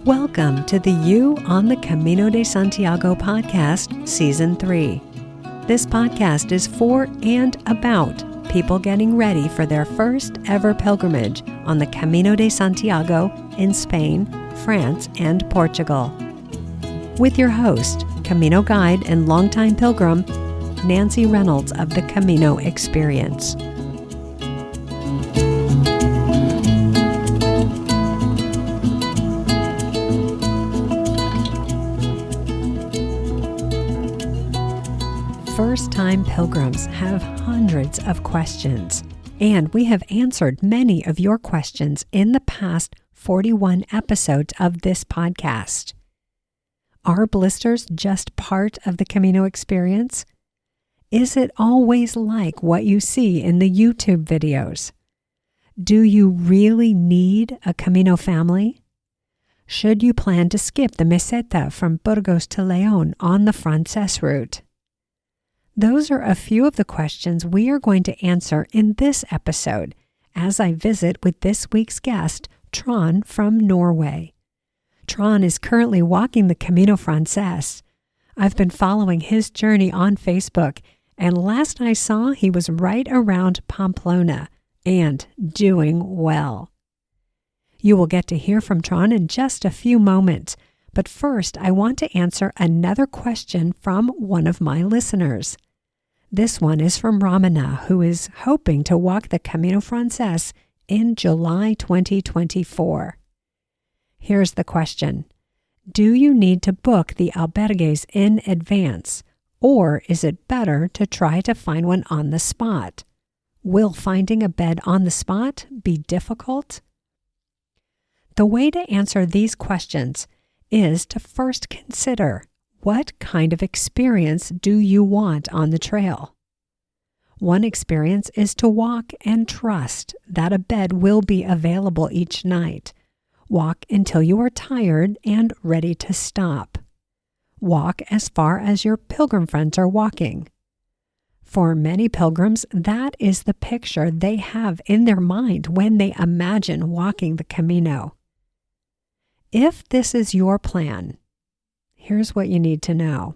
Welcome to the You on the Camino de Santiago podcast, Season 3. This podcast is for and about people getting ready for their first ever pilgrimage on the Camino de Santiago in Spain, France, and Portugal. With your host, Camino guide and longtime pilgrim, Nancy Reynolds of the Camino Experience. First-time pilgrims have hundreds of questions, and we have answered many of your questions in the past 41 episodes of this podcast. Are blisters just part of the Camino experience? Is it always like what you see in the YouTube videos? Do you really need a Camino family? Should you plan to skip the meseta from Burgos to León on the Francés route? Those are a few of the questions we are going to answer in this episode as I visit with this week's guest, Trond from Norway. Trond is currently walking the Camino Francés. I've been following his journey on Facebook, and last I saw he was right around Pamplona and doing well. You will get to hear from Trond in just a few moments, but first I want to answer another question from one of my listeners. This one is from Ramana, who is hoping to walk the Camino Francés in July 2024. Here's the question. Do you need to book the albergues in advance, or is it better to try to find one on the spot? Will finding a bed on the spot be difficult? The way to answer these questions is to first consider, what kind of experience do you want on the trail? One experience is to walk and trust that a bed will be available each night. Walk until you are tired and ready to stop. Walk as far as your pilgrim friends are walking. For many pilgrims, that is the picture they have in their mind when they imagine walking the Camino. If this is your plan, here's what you need to know.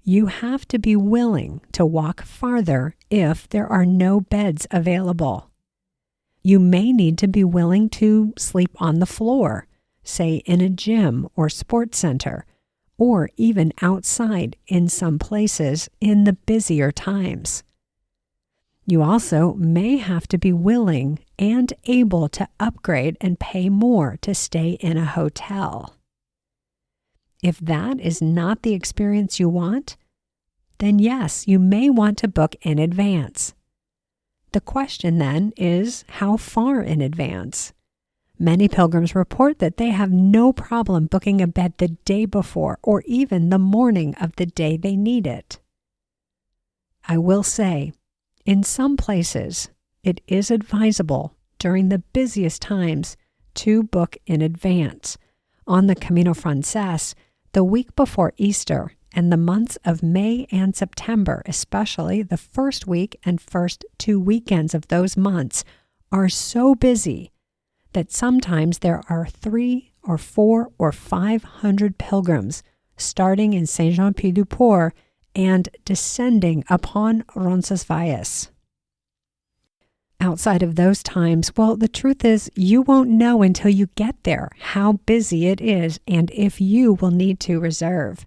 You have to be willing to walk farther if there are no beds available. You may need to be willing to sleep on the floor, say in a gym or sports center, or even outside in some places in the busier times. You also may have to be willing and able to upgrade and pay more to stay in a hotel. If that is not the experience you want, then yes, you may want to book in advance. The question then is, how far in advance? Many pilgrims report that they have no problem booking a bed the day before or even the morning of the day they need it. I will say, in some places, it is advisable during the busiest times to book in advance. On the Camino Francés, the week before Easter and the months of May and September, especially the first week and first 2 weekends of those months, are so busy that sometimes there are 300 or 400 or 500 pilgrims starting in Saint-Jean-Pied-du-Port and descending upon Roncesvalles. Outside of those times, well, the truth is you won't know until you get there how busy it is and if you will need to reserve.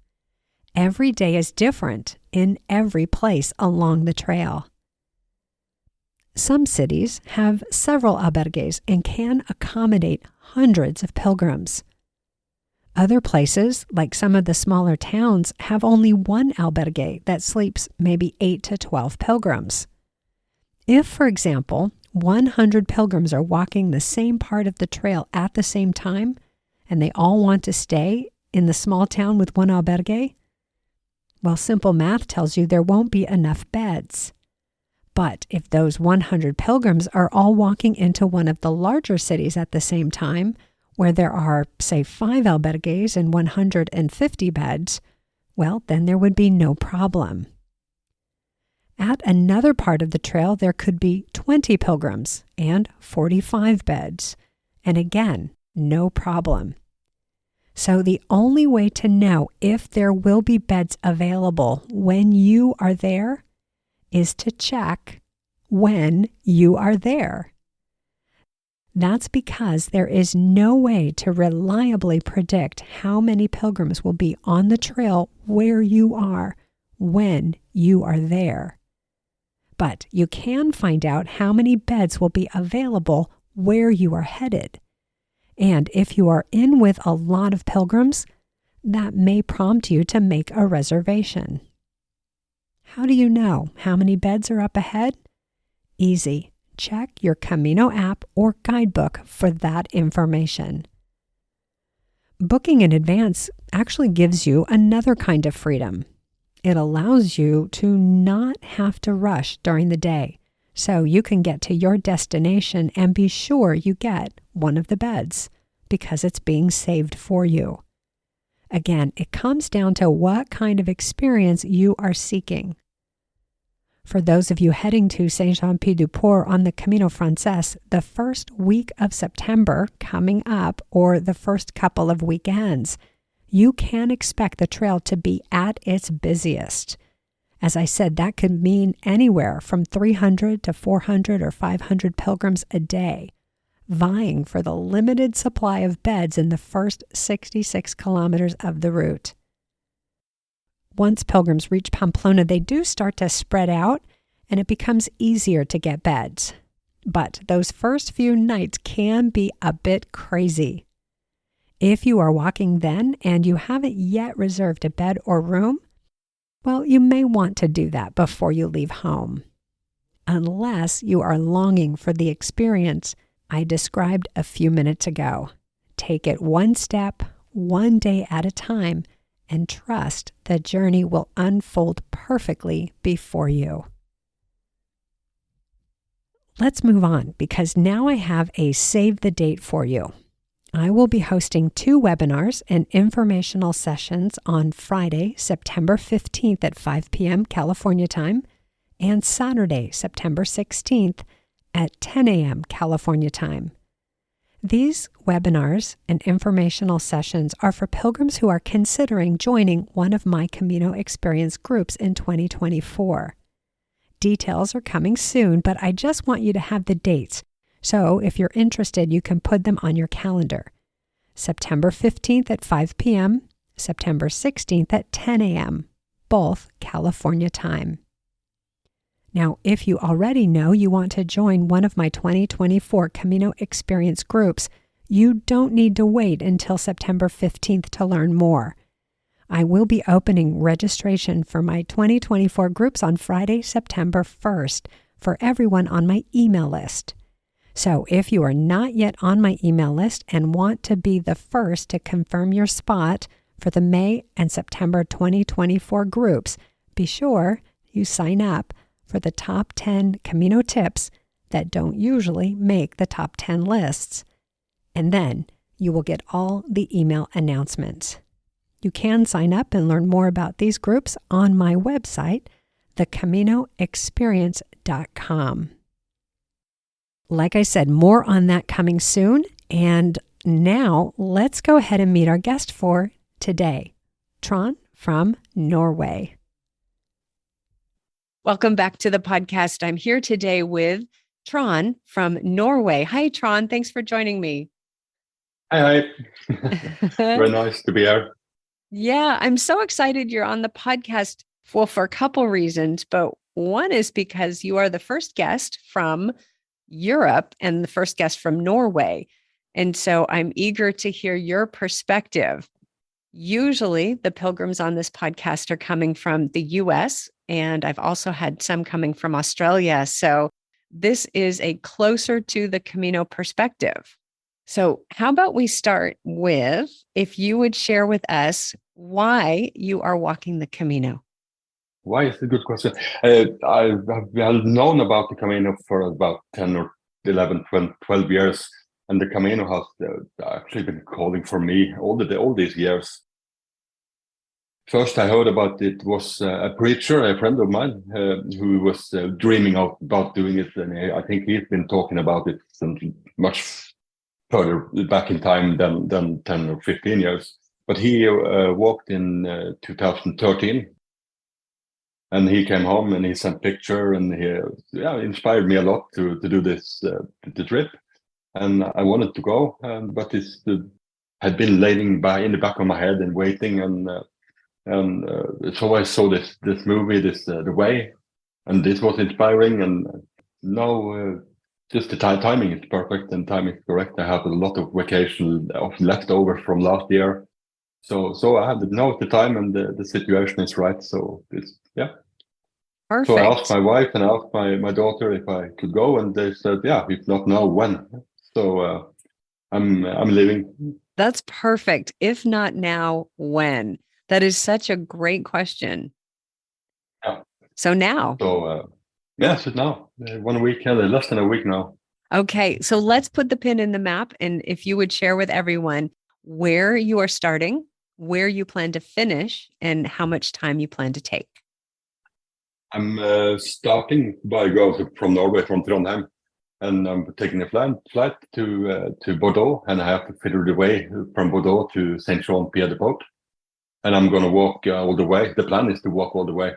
Every day is different in every place along the trail. Some cities have several albergues and can accommodate hundreds of pilgrims. Other places, like some of the smaller towns, have only one albergue that sleeps maybe 8 to 12 pilgrims. If, for example, 100 pilgrims are walking the same part of the trail at the same time, and they all want to stay in the small town with one albergue, well, simple math tells you there won't be enough beds. But if those 100 pilgrims are all walking into one of the larger cities at the same time, where there are, say, 5 albergues and 150 beds, well, then there would be no problem. At another part of the trail, there could be 20 pilgrims and 45 beds. And again, no problem. So the only way to know if there will be beds available when you are there is to check when you are there. That's because there is no way to reliably predict how many pilgrims will be on the trail where you are when you are there. But you can find out how many beds will be available where you are headed. And if you are in with a lot of pilgrims, that may prompt you to make a reservation. How do you know how many beds are up ahead? Easy. Check your Camino app or guidebook for that information. Booking in advance actually gives you another kind of freedom. It allows you to not have to rush during the day, so you can get to your destination and be sure you get one of the beds because it's being saved for you. Again, it comes down to what kind of experience you are seeking. For those of you heading to Saint-Jean-Pied-du-Port on the Camino Francés, the first week of September coming up, or the first couple of weekends, you can expect the trail to be at its busiest. As I said, that could mean anywhere from 300 to 400 or 500 pilgrims a day, vying for the limited supply of beds in the first 66 kilometers of the route. Once pilgrims reach Pamplona, they do start to spread out, and it becomes easier to get beds. But those first few nights can be a bit crazy. If you are walking then and you haven't yet reserved a bed or room, well, you may want to do that before you leave home. Unless you are longing for the experience I described a few minutes ago. Take it one step, one day at a time, and trust the journey will unfold perfectly before you. Let's move on because now I have a save the date for you. I will be hosting 2 webinars and informational sessions on Friday, September 15th at 5 p.m. California time, and Saturday, September 16th at 10 a.m. California time. These webinars and informational sessions are for pilgrims who are considering joining one of my Camino Experience groups in 2024. Details are coming soon, but I just want you to have the dates. So if you're interested, you can put them on your calendar. September 15th at 5 p.m., September 16th at 10 a.m., both California time. Now, if you already know you want to join one of my 2024 Camino Experience groups, you don't need to wait until September 15th to learn more. I will be opening registration for my 2024 groups on Friday, September 1st for everyone on my email list. So if you are not yet on my email list and want to be the first to confirm your spot for the May and September 2024 groups, be sure you sign up for the top 10 Camino tips that don't usually make the top 10 lists. And then you will get all the email announcements. You can sign up and learn more about these groups on my website, thecaminoexperience.com. Like I said, more on that coming soon. And now let's go ahead and meet our guest for today, Trond from Norway. Welcome back to the podcast. I'm here today with Trond from Norway. Hi, Trond. Thanks for joining me. Hi. Very nice to be here. Yeah, I'm so excited you're on the podcast. Well, for a couple reasons, but one is because you are the first guest from Europe and the first guest from Norway. And so I'm eager to hear your perspective. Usually the pilgrims on this podcast are coming from the US, and I've also had some coming from Australia. So this is a closer to the Camino perspective. So how about we start with, if you would share with us why you are walking the Camino? Why is a good question. I've known about the Camino for about 10 or 11, 12 years. And the Camino has actually been calling for me all these years. First, I heard about it was a preacher, a friend of mine, who was dreaming about doing it. And I think he's been talking about it since much further back in time than 10 or 15 years. But he walked in 2013, and he came home and he sent picture, and he inspired me a lot to do this the trip. And I wanted to go, but it's had been laying by in the back of my head and waiting, and so I saw this movie, The Way, and this was inspiring. And now just the timing is perfect and timing is correct. I have a lot of vacation left over from last year, so I have now the time and the situation is right. So it's Perfect. So I asked my wife and I asked my daughter if I could go, and they said, "Yeah, if not now, when?" So I'm leaving. That's perfect. If not now, when? That is such a great question. Yeah. So now. So so now 1 week, less than a week now. Okay, so let's put the pin in the map, and if you would share with everyone where you are starting, where you plan to finish, and how much time you plan to take. I'm starting by going from Norway, from Trondheim, and I'm taking a flight to Bordeaux, and I have to fiddle the way from Bordeaux to Saint Jean Pied de Port, and I'm going to walk all the way. The plan is to walk all the way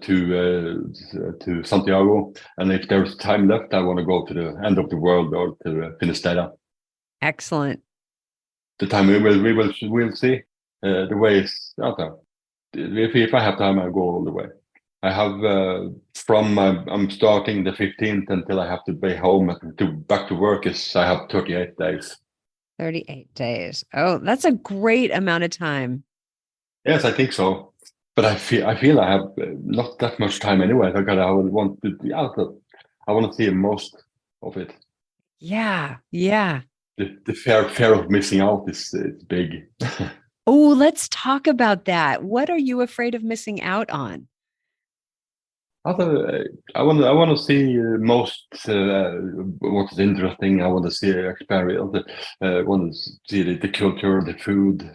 to Santiago, and if there's time left, I want to go to the end of the world or to Finisterre. Excellent. The time we'll see. The way is out there. If I have time, I'll go all the way. I have I'm starting the 15th until I have to be home back to work. I have 38 days. 38 days. Oh, that's a great amount of time. Yes, I think so. But I feel I have not that much time anyway. I want to see most of it. Yeah. The fear of missing out is big. Oh, let's talk about that. What are you afraid of missing out on? I want to see most what's interesting. I want to see experience. I want to see the culture, the food,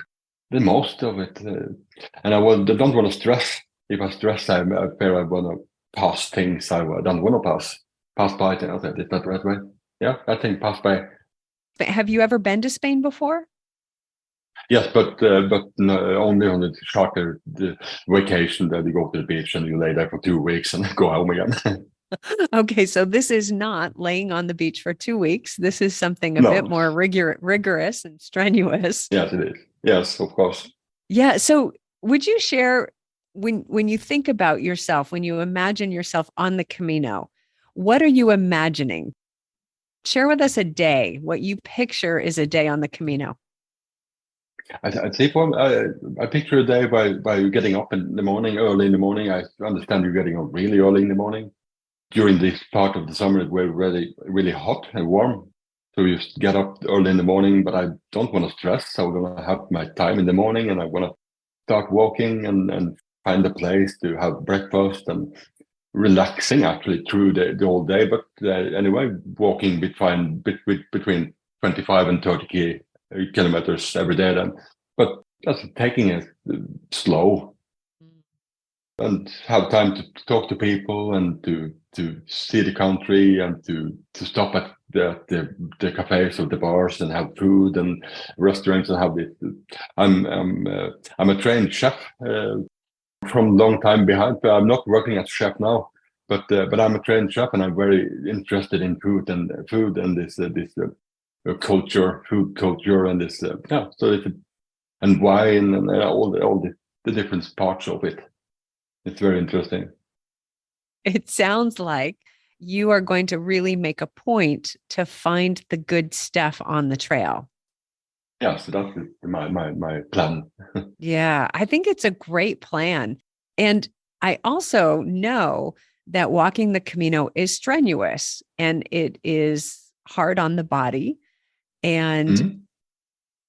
the most of it. And I don't want to stress. If I stress, I fear I want to pass things I don't want to pass by things. Is that the right way? Yeah, I think pass by. Have you ever been to Spain before? Yes, but no, only on the shorter vacation that you go to the beach and you lay there for 2 weeks and go home again. Okay, so this is not laying on the beach for 2 weeks. This is something a bit more rigorous and strenuous. Yes, it is. Yes, of course. Yeah. So would you share when you think about yourself, when you imagine yourself on the Camino, what are you imagining? Share with us a day, what you picture is a day on the Camino. I'd say I picture a day by getting up in the morning, early in the morning. I understand you're getting up really early in the morning. During this part of the summer, it was really, really hot and warm. So you get up early in the morning, but I don't want to stress. I want to have my time in the morning, and I want to start walking and find a place to have breakfast and relaxing actually through the whole day. But anyway, walking between 25 and 30 kilometers every day then, but just taking it slow and have time to talk to people and to see the country and to stop at the cafes or the bars and have food and restaurants and have this. I'm a trained chef from long time behind, but I'm not working as a chef now. But I'm a trained chef, and I'm very interested in food and this culture, food culture, and this and wine and all the different parts of it. It's very interesting. It sounds like you are going to really make a point to find the good stuff on the trail. Yeah, so that's my plan. Yeah, I think it's a great plan. And I also know that walking the Camino is strenuous and it is hard on the body. And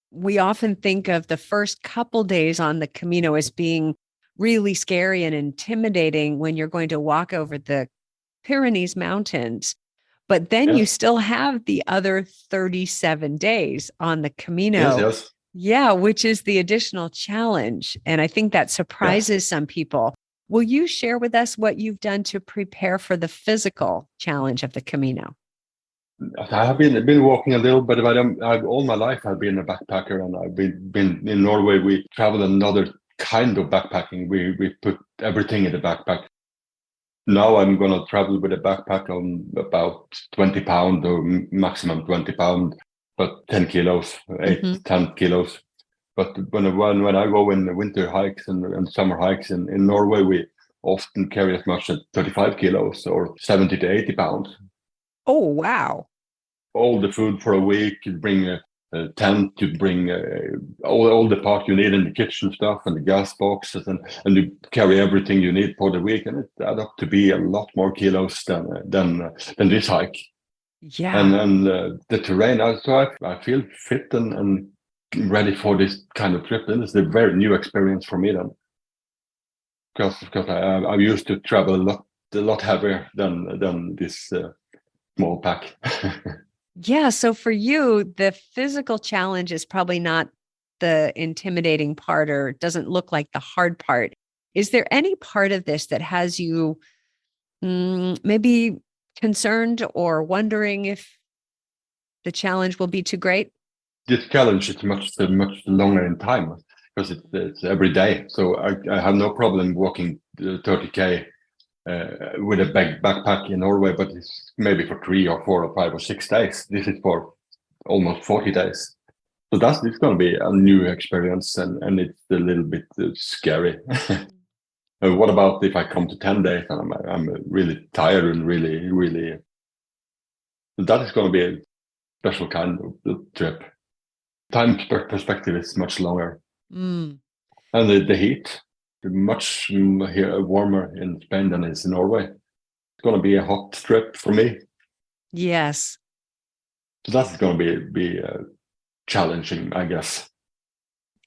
we often think of the first couple days on the Camino as being really scary and intimidating when you're going to walk over the Pyrenees Mountains. But then you still have the other 37 days on the Camino. Yes. Yeah, which is the additional challenge. And I think that surprises some people. Will you share with us what you've done to prepare for the physical challenge of the Camino? I have been walking a little bit, but I've all my life I've been a backpacker, and I've been in Norway. We travel another kind of backpacking. We put everything in the backpack. Now I'm gonna travel with a backpack on about 20 pound or maximum 20 pound, but 10 kilos, 8 Mhm. 10 kilos. But when I go in the winter hikes and summer hikes in Norway, we often carry as much as 35 kilos or 70 to 80 pounds. Oh, wow. All the food for a week. You bring a tent, you bring all the part you need in the kitchen stuff and the gas boxes, and you carry everything you need for the week, and it adds up to be a lot more kilos than this hike. Yeah. And the terrain. So I feel fit and ready for this kind of trip. And it's a very new experience for me then, because I'm used to travel a lot heavier than this small pack. Yeah. So for you, the physical challenge is probably not the intimidating part or doesn't look like the hard part. Is there any part of this that has you maybe concerned or wondering if the challenge will be too great? This challenge is much longer in time because it's every day. So I have no problem walking 30K with a big backpack in Norway, but it's maybe for 3 or 4 or 5 or 6 days. This is for almost 40 days. So it's going to be a new experience, and it's a little bit scary. What about if I come to 10 days and I'm really tired and really, that is going to be a special kind of trip. Time perspective is much longer. Mm. And the heat, much here warmer in Spain than it is in Norway. It's going to be a hot trip for me. Yes. So that's going to be challenging, I guess.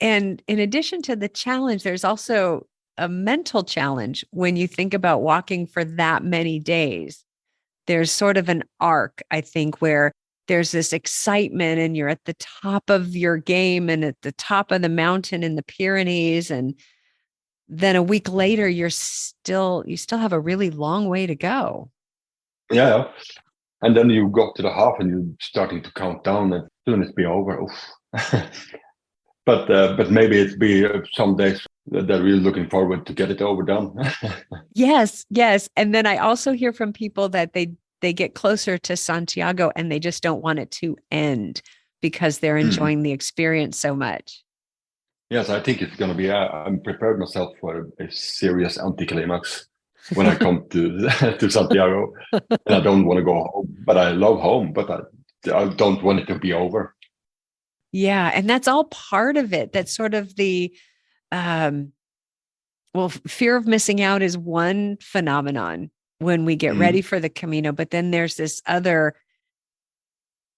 And in addition to the challenge, there's also a mental challenge when you think about walking for that many days. There's sort of an arc, I think, where there's this excitement and you're at the top of your game and at the top of the mountain in the Pyrenees. And then a week later, you still have a really long way to go. Yeah. And then you go to the half and you're starting to count down, and soon it's be over. But maybe it's be some days that we're looking forward to get it over done. Yes. And then I also hear from people that they get closer to Santiago and they just don't want it to end because they're enjoying the experience so much. Yes, I think it's going to be. I'm prepared myself for a serious anticlimax when I come to to Santiago, and I don't want to go home. But I love home, but I don't want it to be over. Yeah, and that's all part of it. That's sort of the fear of missing out is one phenomenon when we get ready for the Camino, but then there's this other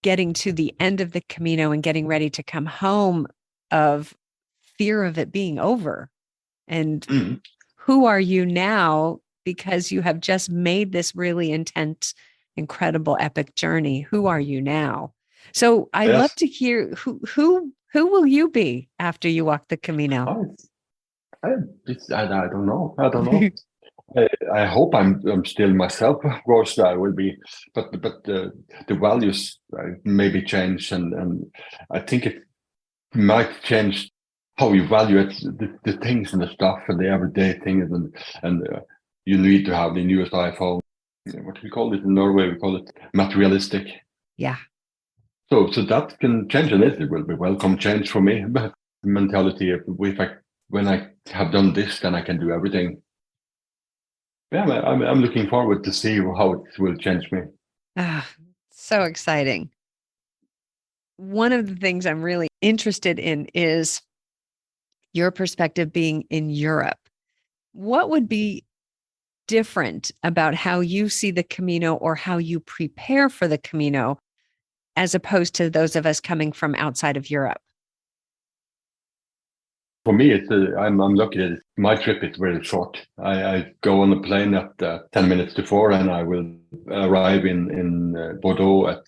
getting to the end of the Camino and getting ready to come home of fear of it being over. And who are you now? Because you have just made this really intense, incredible, epic journey. Who are you now? So I'd love to hear who will you be after you walk the Camino? I don't know. I hope I'm still myself. Of course, I will be, but the values maybe change, and I think it might change how you value it, the things and the stuff and the everyday things, and you need to have the newest iPhone. What do we call it in Norway? We call it materialistic. Yeah. So that can change, and it will be welcome change for me. But the mentality of when I have done this, then I can do everything. Yeah, I'm looking forward to see how it will change me. So exciting. One of the things I'm really interested in is your perspective being in Europe. What would be different about how you see the Camino or how you prepare for the Camino as opposed to those of us coming from outside of Europe? For me, I'm lucky that my trip is very short. I go on a plane at 10 minutes to 4, and I will arrive in Bordeaux at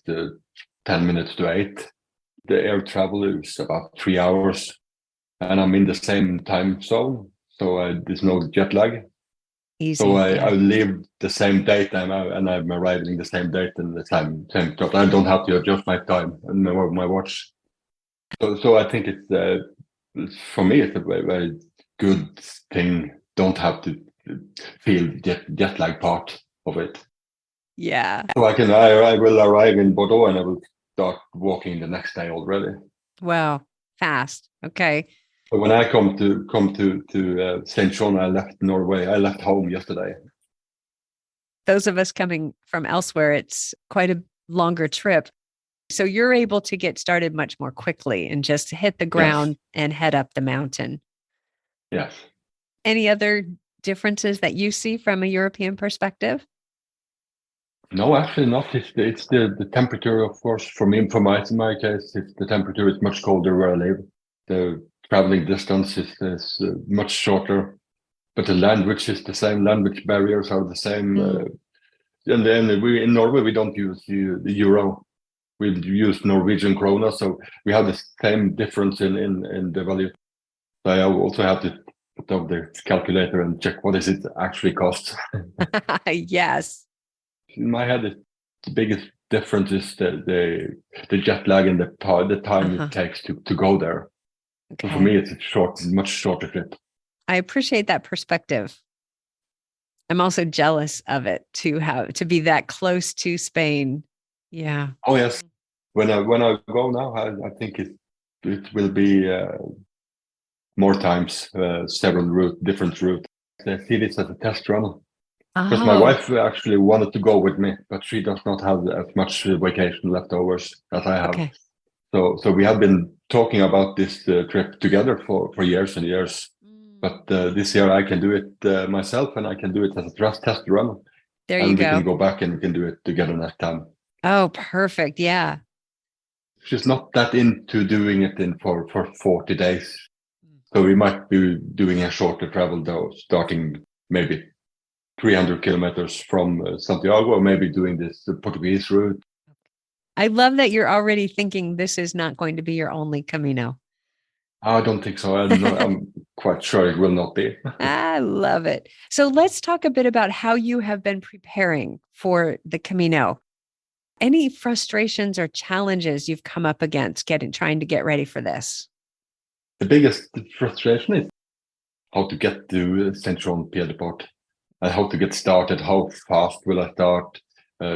10 minutes to 8. The air travel is about 3 hours, and I'm in the same time zone, so there's no jet lag. Easy. So I Yeah. leave the same date and I'm arriving the same date and the same time. I don't have to adjust my time and my watch. So I think for me it's a very, very good thing. Don't have to feel jet lag part of it. Yeah. So I will arrive in Bordeaux and I will start walking the next day already. Wow. Fast. Okay. But when I come to Saint John, I left Norway. I left home yesterday. Those of us coming from elsewhere, it's quite a longer trip. So you're able to get started much more quickly and just hit the ground and head up the mountain. Yes. Any other differences that you see from a European perspective? No, actually not. It's the temperature, of course. For me, in my case, the temperature is much colder where I live. The traveling distance is much shorter, but the language is the same. Language barriers are the same. And then in Norway we don't use the euro. We use Norwegian krona, so we have the same difference in the value. So I also have to put up the calculator and check what is it actually costs. Yes. In my head, the biggest difference is the jet lag and the time it takes to go there. Okay. So for me, it's much shorter trip. I appreciate that perspective. I'm also jealous of it to be that close to Spain. Yeah. Oh yes. When I go now, I think it will be more times, several different routes. I see this as a test run. Because my wife actually wanted to go with me, but she does not have as much vacation leftovers as I have. Okay. So we have been talking about this trip together for years and years. But this year I can do it myself, and I can do it as a test run. There you go. And we can go back and we can do it together next time. Oh, perfect. Yeah. She's not that into doing it for 40 days. So we might be doing a shorter travel though, starting maybe 300 kilometers from Santiago, or maybe doing this Portuguese route. I love that you're already thinking this is not going to be your only Camino. I don't think so. I'm quite sure it will not be. I love it. So let's talk a bit about how you have been preparing for the Camino. Any frustrations or challenges you've come up against trying to get ready for this? The biggest frustration is how to get to Saint John Pied de Port. How to get started. How fast will I start?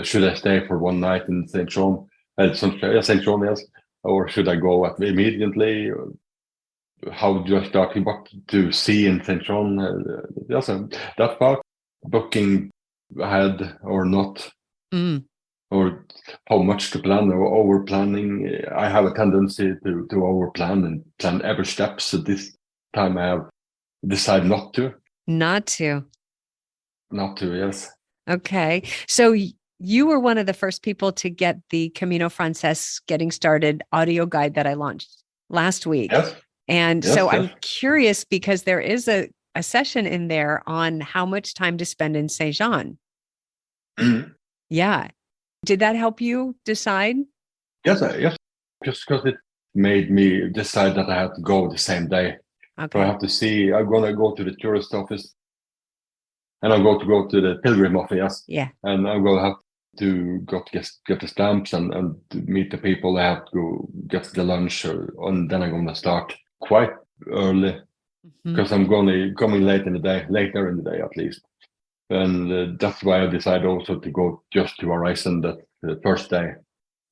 Should I stay for one night in Saint John? Saint John, yes. Or should I go immediately? How do I start? What to see in Saint John? Yes, that part. Booking ahead or not. Or how much to plan or over planning. I have a tendency to over plan and plan every step. So this time I have decided not to. Not to, yes. Okay. So you were one of the first people to get the Camino Francés Getting Started audio guide that I launched last week. Yes. And so I'm curious because there is a session in there on how much time to spend in Saint Jean. Yeah. Did that help you decide? Yes. Just because it made me decide that I had to go the same day. Okay. So I have to see, I'm going to go to the tourist office and I'm going to go to the pilgrim office. Yeah. And I'm going to have to go to get the stamps and meet the people. I have to go get the lunch and then I'm going to start quite early because I'm coming later in the day at least. And that's why I decided also to go just to Horizon the first day.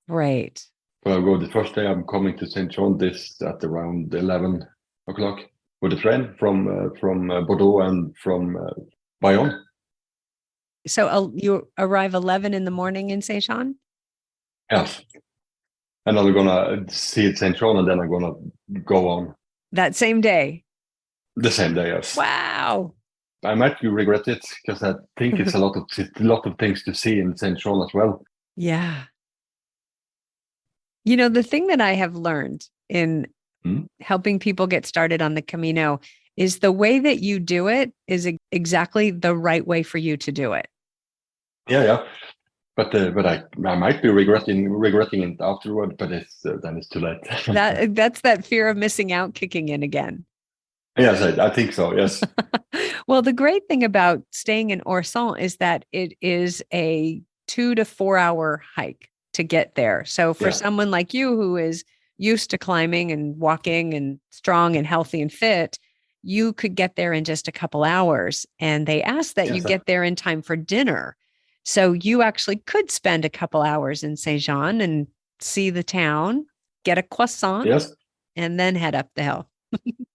Right. So I go the first day. I'm coming to Saint John this at around 11 o'clock with the train from Bordeaux and from Bayonne. So you arrive 11 in the morning in Saint Jean? Yes. And I'm going to see Saint John and then I'm going to go on. That same day? The same day, yes. Wow. I might regret it because I think it's a lot of things to see in Saint John as well. Yeah. You know, the thing that I have learned in helping people get started on the Camino is the way that you do it is exactly the right way for you to do it. Yeah. But I might be regretting it afterward, but then it's too late. That's that fear of missing out kicking in again. Yes, I think so. Yes. Well, the great thing about staying in Orson is that it is a 2 to 4 hour hike to get there. So for Yeah. someone like you who is used to climbing and walking and strong and healthy and fit, you could get there in just a couple hours. And they ask that you Yes. get there in time for dinner. So you actually could spend a couple hours in Saint Jean and see the town, get a croissant, Yes. and then head up the hill.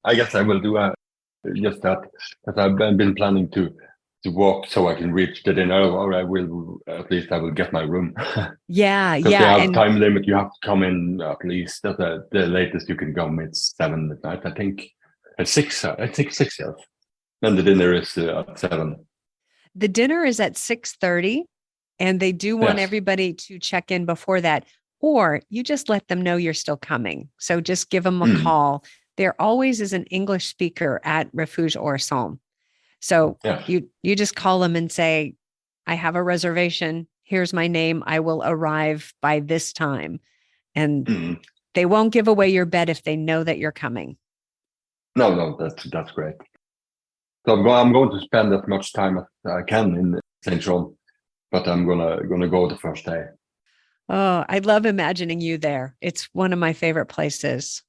I guess I will do just that. Because I've been planning to walk so I can reach the dinner, or I will at least I will get my room. Yeah, Because they yeah. have And time limit. You have to come in at least at the latest you can come. It's 7 at night. I think at 6. I think 6. Yes. And the dinner is at 7. the dinner is at 6:30, and they do want Yes. everybody to check in before that, or you just let them know you're still coming. So just give them a Mm. call. There always is an English speaker at Refuge Orson. So Yeah. you just call them and say, I have a reservation. Here's my name. I will arrive by this time. And Mm. they won't give away your bed if they know that you're coming. No, that's great. So I'm going to spend as much time as I can in Saint John, but I'm gonna go the first day. Oh, I love imagining you there. It's one of my favorite places.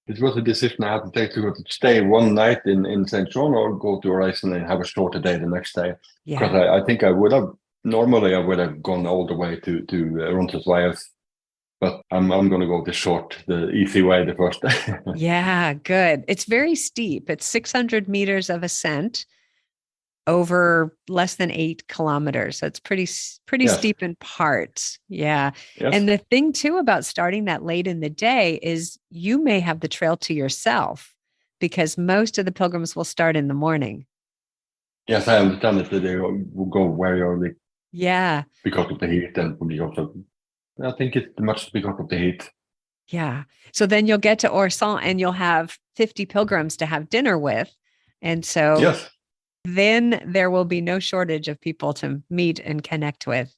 It was a decision I had to take to stay one night in Saint John or go to Horizon and have a shorter day the next day. Because Yeah. I think I would have normally I would have gone all the way to Roncesvalles, but I'm gonna go the easy way the first day. Yeah, good. It's very steep. It's 600 meters of ascent over less than 8 kilometers. So it's pretty Yes, steep in parts. Yeah. yes, And the thing too about starting that late in the day is you may have the trail to yourself because most of the pilgrims will start in the morning. yes. I understand that they will go very early Yeah. because of the heat and because of I think it's much because of the heat. Yeah. So then you'll get to Orson and you'll have 50 pilgrims to have dinner with. And so Yes, then there will be no shortage of people to meet and connect with.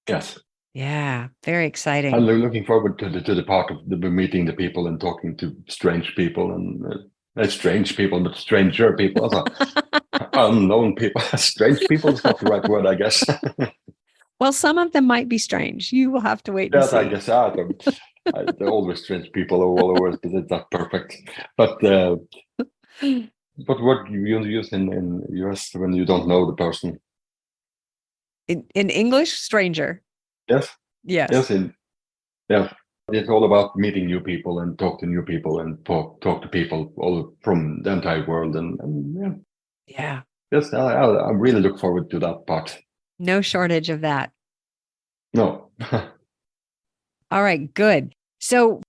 yes. Yeah, very I'm exciting. looking forward to the part of the meeting the people and talking to strange people and strange people, but stranger people, also unknown people. Strange people is not the right word, I guess. Well, some of them might be strange. You will have to wait and Yes, I see. guess they're always strange people all over. It's not perfect, but what word you use in US when you don't know the person? In English, stranger. Yes, Yes. yes, yeah. It's all about meeting new people and talk to new people and talk to people all from the entire world and yeah. Yeah. Yes, I really look forward to that part. No shortage of that. No. All right, good. So,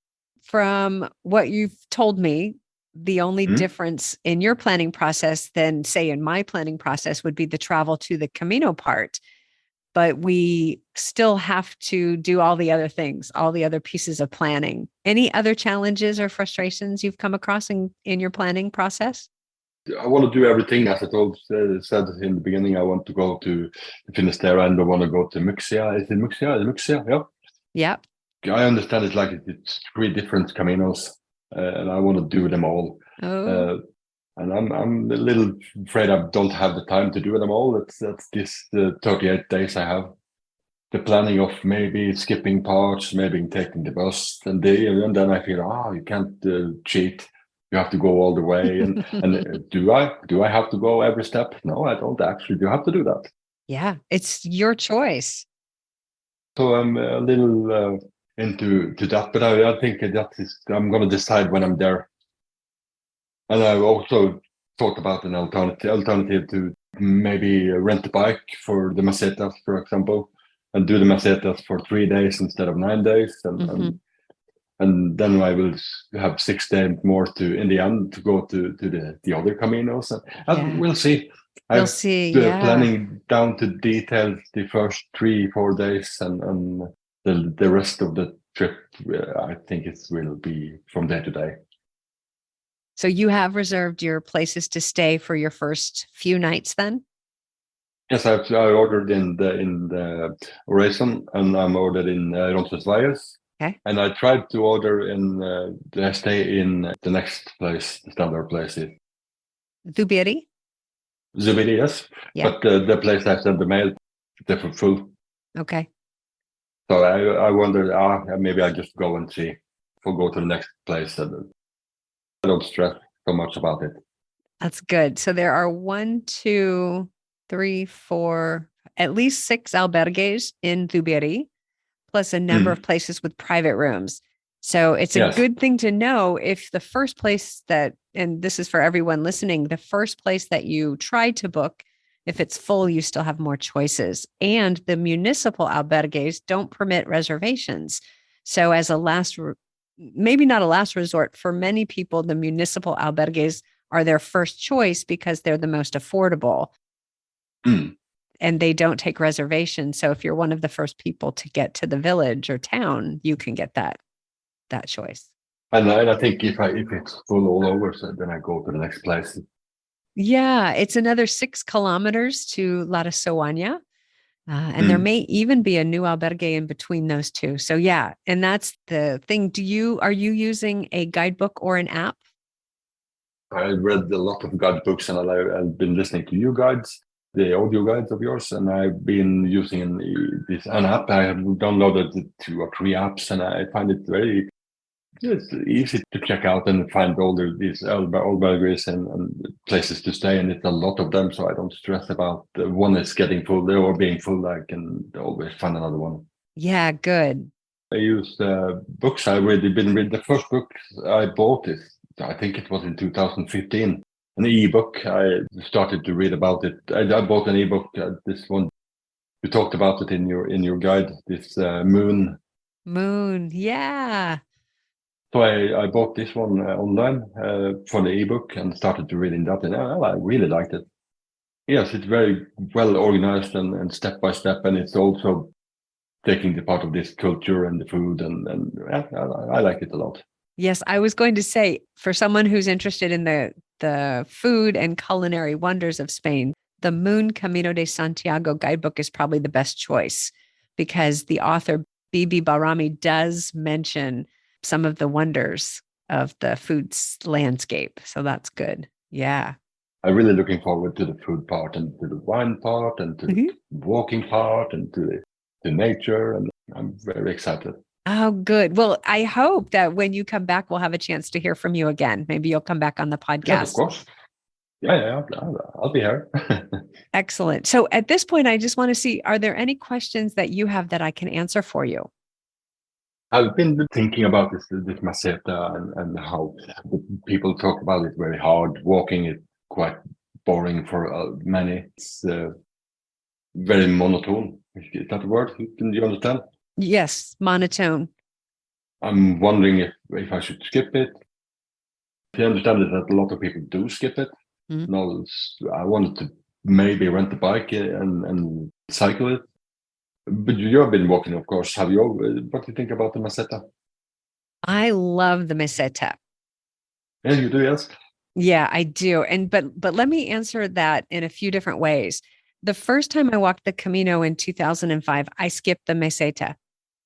from what you've told me, the only Hmm? difference in your planning process than, say, in my planning process would be the travel to the Camino part. But we still have to do all the other things, all the other pieces of planning. Any other challenges or frustrations you've come across in your planning process? I want to do everything as I said in the beginning. I want to go to Finisterre and I want to go to Muxia. Is it Muxia? Is it Muxia? Yeah. Yep. I understand it's like it's 3 different caminos, and I want to do them all. Oh, Uh, and I'm a little afraid I don't have the time to do them all. That's this the 38 days I have. The planning of maybe skipping parts, maybe taking the bus, and then I feel you can't cheat. You have to go all the way. And do I have to go every step? No, I don't actually. Do have to do that. yeah, it's your choice. So I'm a little into that, but I think that is I'm going to decide when I'm there. And I've also thought about an alternative to maybe rent a bike for the mesetas, for example, and do the mesetas for 3 days instead of 9 days, Mhm. and then I will have 6 days more to in the end to go to the other caminos, and Yeah, we'll see. we'll I'm see. Yeah. planning down to details the first 3-4 days, and the rest of the trip. I think it will be from day to day. So you have reserved your places to stay for your first few nights then? Yes, I ordered in the Horizon, and I'm ordered in Roncesvalles, Okay. And I tried to order in the stay in the next place, the standard place is Dubiri? Zubiri, yes. Yeah. But the place I sent the mail, they were full. Okay. So I wondered, maybe I just go and see, or go to the next place. And I don't stress so much about it. That's good. So there are 1, 2, 3, 4, at least 6 albergues in Dubiri, plus a number of places with private rooms. So it's a Yes. good thing to know if the first place that, and this is for everyone listening, the first place that you try to book, if it's full, you still have more choices. And the municipal albergues don't permit reservations. So as a maybe not a last resort, for many people, the municipal albergues are their first choice because they're the most affordable. And they don't take reservations. So if you're one of the first people to get to the village or town, you can get that choice. And I think if it's full all over, so then I go to the next place. Yeah, it's another 6 kilometers to La Soania. And there may even be a new albergue in between those two. So yeah, and that's the thing. Are you using a guidebook or an app? I read a lot of guidebooks, and I've been listening to you guides, the audio guides of yours, and I've been using an app. I have downloaded 2 or 3 apps, and I find it very easy to check out and find all these albergues and places to stay, and it's a lot of them, so I don't stress about one is getting full or being full. I can always find another one. Yeah, good. I use books. I've already been reading. The first book I bought I think it was in 2015, an ebook. I started to read about it. I bought an ebook. This one, you talked about it in your guide. This Moon. Yeah. So I bought this one online for the ebook and started to reading that, and I really liked it. Yes, it's very well organized and step by step, and it's also taking the part of this culture and the food, and I like it a lot. Yes, I was going to say, for someone who's interested in the food and culinary wonders of Spain, the Moon Camino de Santiago guidebook is probably the best choice, because the author Bibi Barami does mention some of the wonders of the food landscape. So that's good. Yeah. I'm really looking forward to the food part and to the wine part and to the walking part and to the nature. And I'm very excited. Oh, good. Well, I hope that when you come back, we'll have a chance to hear from you again. Maybe you'll come back on the podcast. Yeah, of course. Yeah, I'll be here. Excellent. So at this point, I just want to see, are there any questions that you have that I can answer for you? I've been thinking about this meseta and how people talk about it very hard. Walking is quite boring for many. It's very monotone. Is that a word? Can you understand? Yes, monotone. I'm wondering if I should skip it. I understand that a lot of people do skip it. No, I wanted to maybe rent a bike and cycle it. But you have been walking, of course. What do you think about the meseta? I love the meseta. Yeah, you do, yes. Yeah, I do. But let me answer that in a few different ways. The first time I walked the Camino in 2005, I skipped the meseta.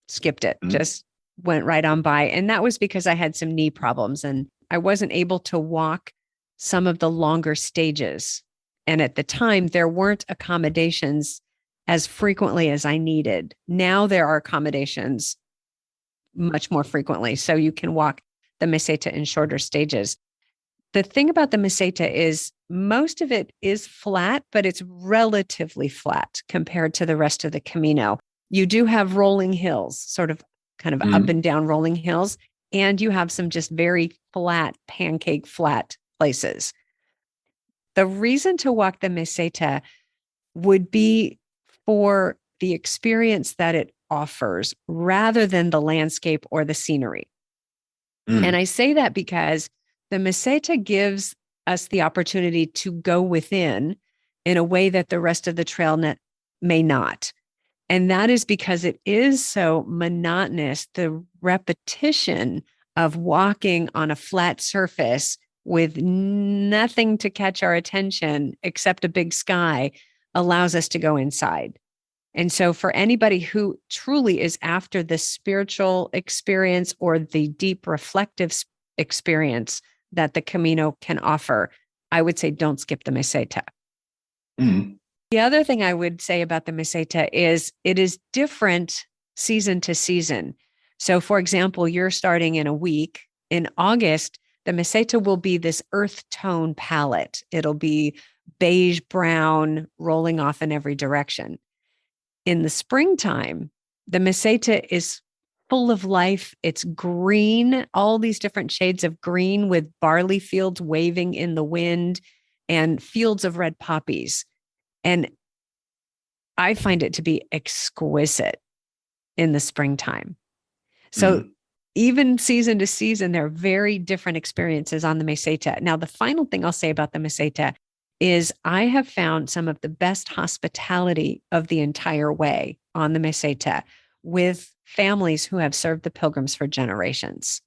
Skipped it, just went right on by. And that was because I had some knee problems and I wasn't able to walk some of the longer stages. And at the time, there weren't accommodations as frequently as I needed. Now there are accommodations much more frequently. So you can walk the meseta in shorter stages. The thing about the meseta is most of it is flat, but it's relatively flat compared to the rest of the Camino. You do have rolling hills, sort of kind of up and down rolling hills, and you have some just very flat, pancake flat places. The reason to walk the meseta would be for the experience that it offers rather than the landscape or the scenery. And I say that because the meseta gives us the opportunity to go within in a way that the rest of the trail net may not. And that is because it is so monotonous. The repetition of walking on a flat surface with nothing to catch our attention except a big sky allows us to go inside. And so for anybody who truly is after the spiritual experience or the deep reflective experience that the Camino can offer, I would say don't skip the meseta. Mm. The other thing I would say about the meseta is it is different season to season. So for example, you're starting in a week. In August, the meseta will be this earth tone palette. It'll be beige brown rolling off in every direction. In the springtime, the meseta is full of life. It's green, all these different shades of green with barley fields waving in the wind and fields of red poppies. And I find it to be exquisite in the springtime. So even season to season, there are very different experiences on the meseta. Now, the final thing I'll say about the meseta is I have found some of the best hospitality of the entire way on the meseta with families who have served the pilgrims for generations.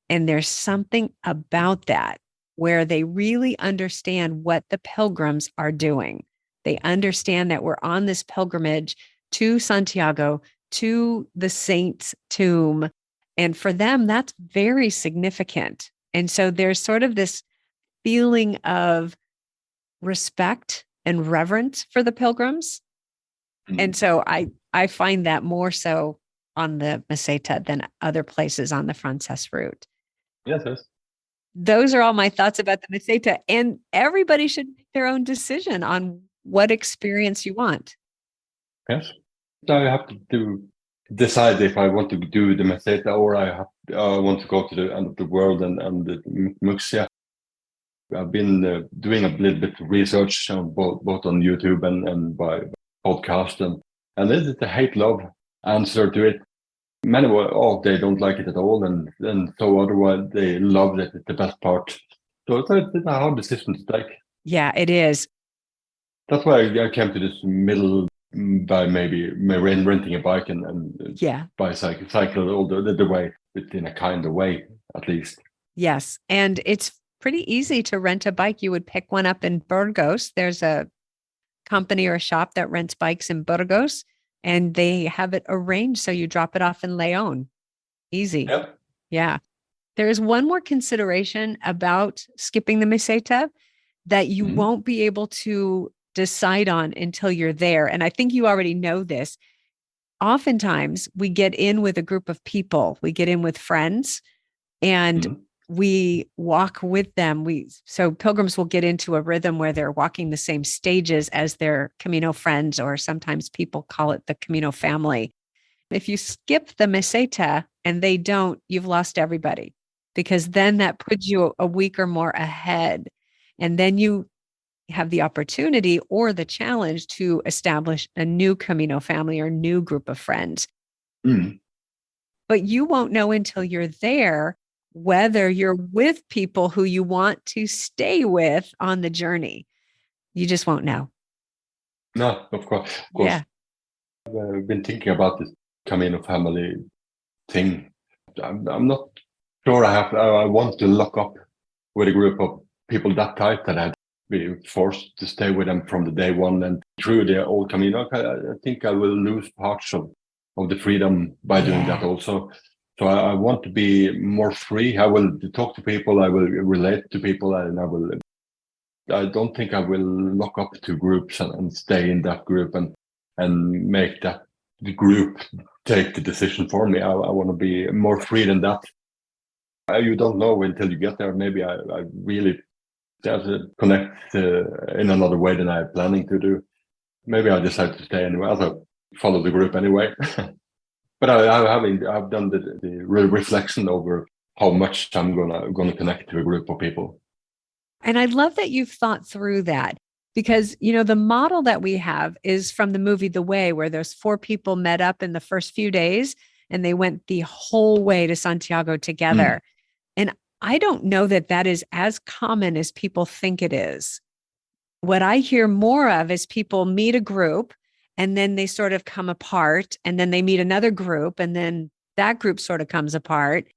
And there's something about that where they really understand what the pilgrims are doing. They understand that we're on this pilgrimage to Santiago, to the saint's tomb. And for them, that's very significant. And so there's sort of this feeling of respect and reverence for the pilgrims. And so I find that more so on the meseta than other places on the Francés route. Yes. Those are all my thoughts about the meseta. And everybody should make their own decision on what experience you want. Yes. I have to decide if I want to do the meseta or I want to go to the end of the world and the Muxia. I've been doing a little bit of research on both on YouTube and by podcast, and this is the hate-love answer to it. Many they don't like it at all, and so otherwise they love it. It's the best part. So it's a hard decision to take. Yeah, it is. That's why I came to this middle by maybe renting a bike and bicycle all the way, but in a kind of way at least. Yes, and it's pretty easy to rent a bike. You would pick one up in Burgos. There's a company or a shop that rents bikes in Burgos, and they have it arranged so you drop it off in León. Easy. Yep. Yeah. There is one more consideration about skipping the meseta that you won't be able to decide on until you're there. And I think you already know this. Oftentimes we get in with a group of people, we get in with friends, and we walk with them. So pilgrims will get into a rhythm where they're walking the same stages as their Camino friends, or sometimes people call it the Camino family. If you skip the meseta and they don't, you've lost everybody, because then that puts you a week or more ahead. And then you have the opportunity or the challenge to establish a new Camino family or new group of friends. But you won't know until you're there whether you're with people who you want to stay with on the journey. You just won't know. No, of course. Yeah. I've been thinking about this Camino family thing. I'm not sure I want to lock up with a group of people that tight that I'd be forced to stay with them from the day one and through the old Camino. I think I will lose parts of the freedom by doing that also. So I want to be more free. I will talk to people. I will relate to people, and I don't think I will lock up to groups and stay in that group and make that the group take the decision for me. I want to be more free than that. You don't know until you get there. Maybe I really connect in another way than I'm planning to do. Maybe I decide to stay anyway. I'll follow the group anyway. But I've done the reflection over how much I'm gonna connect to a group of people. And I love that you've thought through that, because, the model that we have is from the movie The Way, where those 4 people met up in the first few days and they went the whole way to Santiago together. And I don't know that that is as common as people think it is. What I hear more of is people meet a group and then they sort of come apart, and then they meet another group, and then that group sort of comes apart.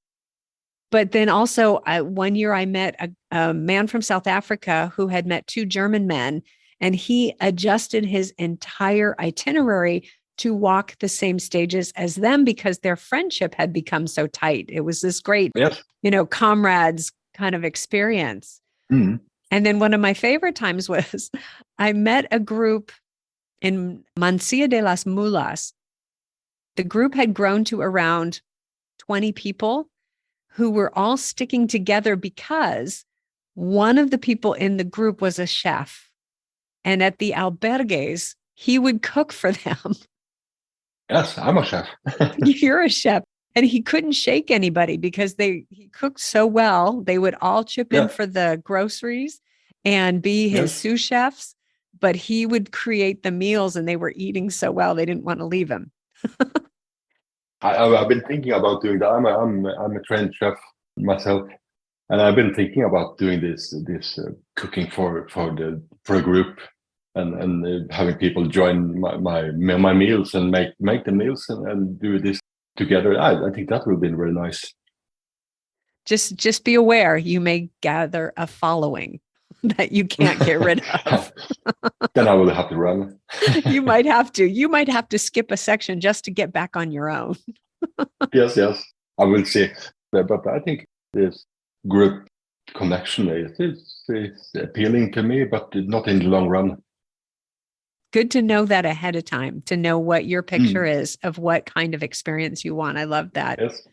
But then also one year I met a man from South Africa who had met 2 German men, and he adjusted his entire itinerary to walk the same stages as them because their friendship had become so tight. It was this great, Yes. Comrades kind of experience. Mm. And then one of my favorite times was I met a group in Mansilla de las Mulas. The group had grown to around 20 people who were all sticking together because one of the people in the group was a chef. And at the albergues, he would cook for them. Yes, I'm a chef. You're a chef. And he couldn't shake anybody because he cooked so well. They would all chip in for the groceries and be his sous chefs, but he would create the meals and they were eating so well, they didn't want to leave him. I've been thinking about doing that. I'm a trained chef myself, and I've been thinking about doing this cooking for a group and having people join my meals and make the meals and do this together. I think that will be very nice. Just be aware, you may gather a following that you can't get rid of. Then I will have to run. You might have to skip a section just to get back on your own. Yes, I will see. But I think this group connection is appealing to me, but not in the long run. Good to know that ahead of time, to know what your picture is of what kind of experience you want. I love that. Yes.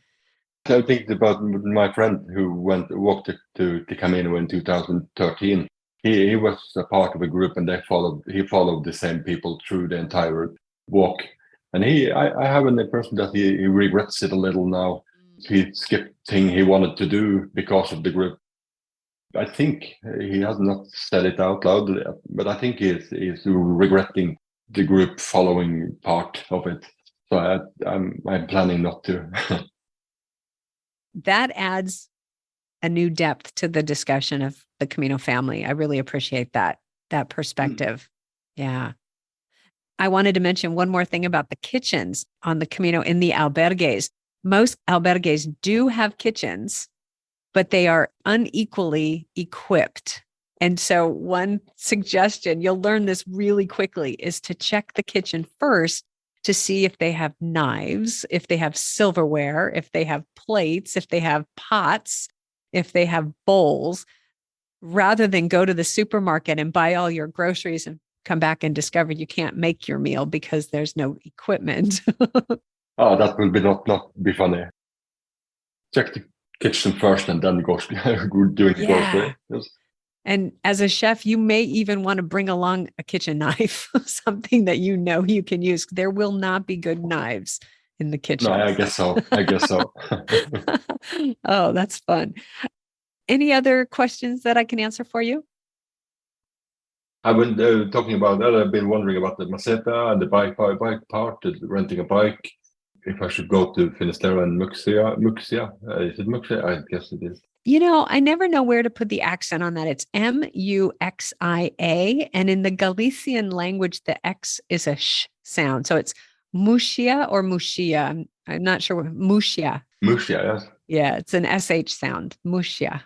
I think about my friend who walked to the Camino in 2013. He was a part of a group, and he followed the same people through the entire walk. And I have an impression that he regrets it a little now. He skipped thing he wanted to do because of the group. I think he has not said it out loud, but I think he's regretting the group following part of it. So I'm planning not to. That adds a new depth to the discussion of the Camino family. I really appreciate that perspective. Yeah. I wanted to mention one more thing about the kitchens on the Camino in the albergues. Most albergues do have kitchens, but they are unequally equipped. And so one suggestion, you'll learn this really quickly, is to check the kitchen first to see if they have knives, if they have silverware, if they have plates, if they have pots, if they have bowls, rather than go to the supermarket and buy all your groceries and come back and discover you can't make your meal because there's no equipment. Oh, that will not be funny. Check the kitchen first and then go doing the grocery. Yes. And as a chef, you may even want to bring along a kitchen knife, something that you can use. There will not be good knives in the kitchen. No, I guess so. Oh, that's fun. Any other questions that I can answer for you? I've been talking about that. I've been wondering about the meseta and the bike part, renting a bike. If I should go to Finisterre and Muxia. Is it Muxia? I guess it is. I never know where to put the accent on that. It's Muxia. And in the Galician language, the X is a sh sound. So it's Muxia or Muxia. I'm not sure. Muxia. Muxia, yes. Yeah, it's an SH sound. Muxia.